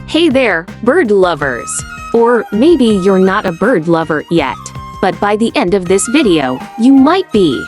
Hey there, bird lovers! Or maybe you're not a bird lover yet, but by the end of this video, you might be.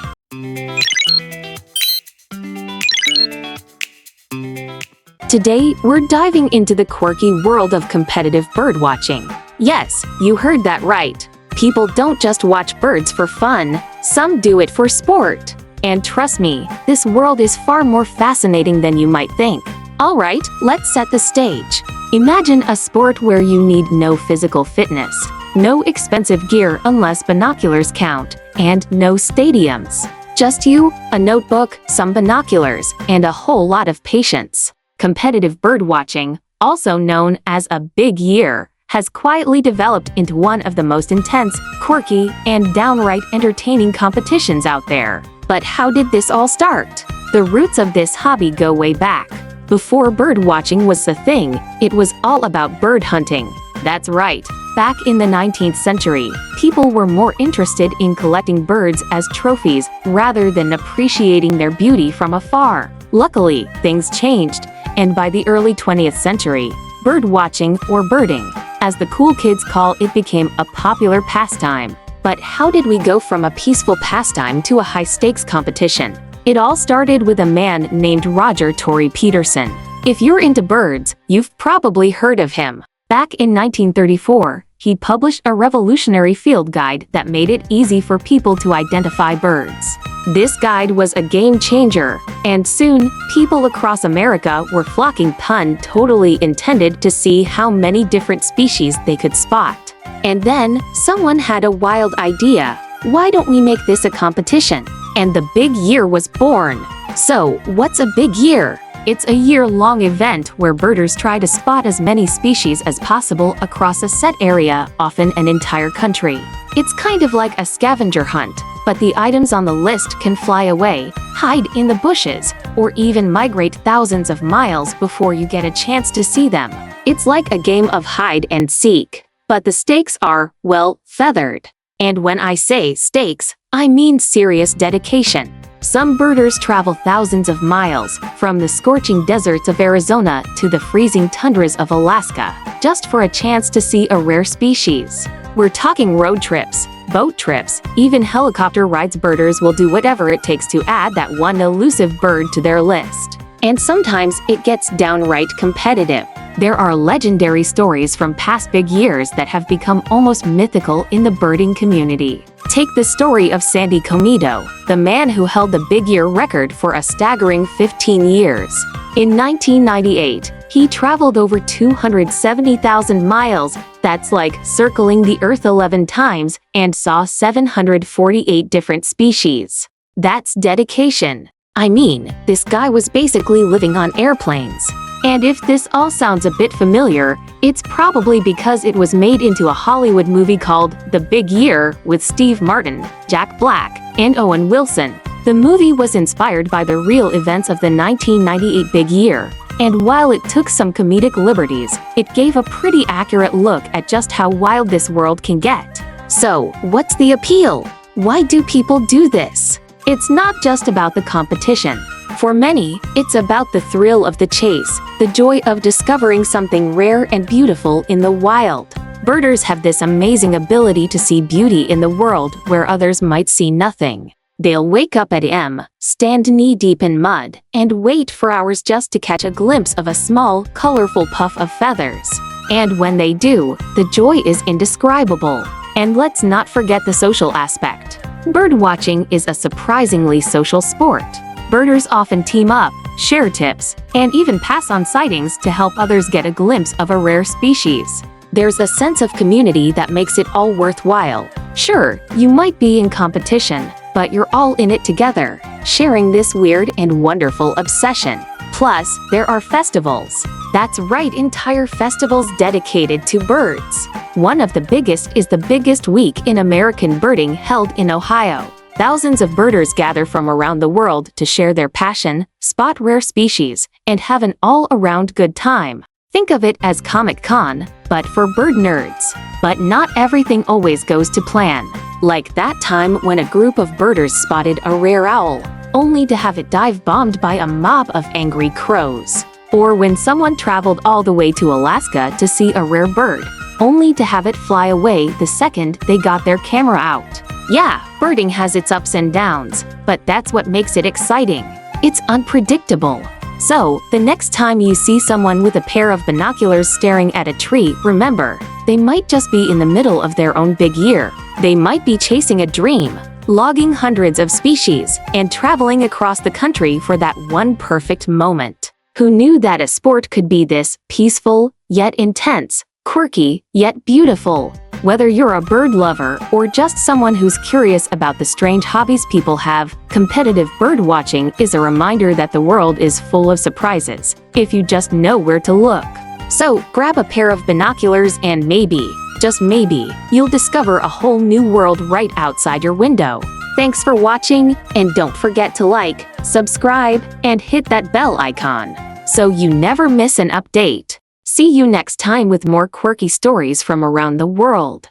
Today, we're diving into the quirky world of competitive birdwatching. Yes, you heard that right. People don't just watch birds for fun, some do it for sport. And trust me, this world is far more fascinating than you might think. Alright, let's set the stage. Imagine a sport where you need no physical fitness, no expensive gear unless binoculars count, and no stadiums. Just you, a notebook, some binoculars, and a whole lot of patience. Competitive birdwatching, also known as a big year, has quietly developed into one of the most intense, quirky, and downright entertaining competitions out there. But how did this all start? The roots of this hobby go way back. Before birdwatching was a thing, it was all about bird hunting. That's right. Back in the 19th century, people were more interested in collecting birds as trophies rather than appreciating their beauty from afar. Luckily, things changed, and by the early 20th century, birdwatching, or birding, as the cool kids call it, became a popular pastime. But how did we go from a peaceful pastime to a high-stakes competition? It all started with a man named Roger Tory Peterson. If you're into birds, you've probably heard of him. Back in 1934, he published a revolutionary field guide that made it easy for people to identify birds. This guide was a game changer, and soon, people across America were flocking, pun totally intended, to see how many different species they could spot. And then, someone had a wild idea. Why don't we make this a competition? And the big year was born. So, what's a big year? It's a year-long event where birders try to spot as many species as possible across a set area, often an entire country. It's kind of like a scavenger hunt, but the items on the list can fly away, hide in the bushes, or even migrate thousands of miles before you get a chance to see them. It's like a game of hide and seek. But the stakes are, well, feathered. And when I say stakes, I mean serious dedication. Some birders travel thousands of miles, from the scorching deserts of Arizona to the freezing tundras of Alaska, just for a chance to see a rare species. We're talking road trips, boat trips, even helicopter rides. Birders will do whatever it takes to add that one elusive bird to their list. And sometimes it gets downright competitive. There are legendary stories from past big years that have become almost mythical in the birding community. Take the story of Sandy Comedo, the man who held the big year record for a staggering 15 years. In 1998, he traveled over 270,000 miles, that's like circling the Earth 11 times, and saw 748 different species. That's dedication. I mean, this guy was basically living on airplanes. And if this all sounds a bit familiar, it's probably because it was made into a Hollywood movie called The Big Year with Steve Martin, Jack Black, and Owen Wilson. The movie was inspired by the real events of the 1998 big year, and while it took some comedic liberties, it gave a pretty accurate look at just how wild this world can get. So, what's the appeal? Why do people do this? It's not just about the competition. For many, it's about the thrill of the chase, the joy of discovering something rare and beautiful in the wild. Birders have this amazing ability to see beauty in the world where others might see nothing. They'll wake up at a.m., stand knee-deep in mud, and wait for hours just to catch a glimpse of a small, colorful puff of feathers. And when they do, the joy is indescribable. And let's not forget the social aspect. Birdwatching is a surprisingly social sport. Birders often team up, share tips, and even pass on sightings to help others get a glimpse of a rare species. There's a sense of community that makes it all worthwhile. Sure, you might be in competition, but you're all in it together, sharing this weird and wonderful obsession. Plus, there are festivals. That's right, entire festivals dedicated to birds. One of the biggest is the Biggest Week in American Birding, held in Ohio. Thousands of birders gather from around the world to share their passion, spot rare species, and have an all-around good time. Think of it as Comic-Con, but for bird nerds. But not everything always goes to plan. Like that time when a group of birders spotted a rare owl, only to have it dive-bombed by a mob of angry crows. Or when someone traveled all the way to Alaska to see a rare bird, only to have it fly away the second they got their camera out. Yeah, birding has its ups and downs, but that's what makes it exciting. It's unpredictable. So, the next time you see someone with a pair of binoculars staring at a tree, remember, they might just be in the middle of their own big year. They might be chasing a dream, logging hundreds of species, and traveling across the country for that one perfect moment. Who knew that a sport could be this peaceful, yet intense, quirky, yet beautiful? Whether you're a bird lover or just someone who's curious about the strange hobbies people have, competitive bird watching is a reminder that the world is full of surprises, if you just know where to look. So, grab a pair of binoculars and maybe, just maybe, you'll discover a whole new world right outside your window. Thanks for watching, and don't forget to like, subscribe, and hit that bell icon, so you never miss an update. See you next time with more quirky stories from around the world.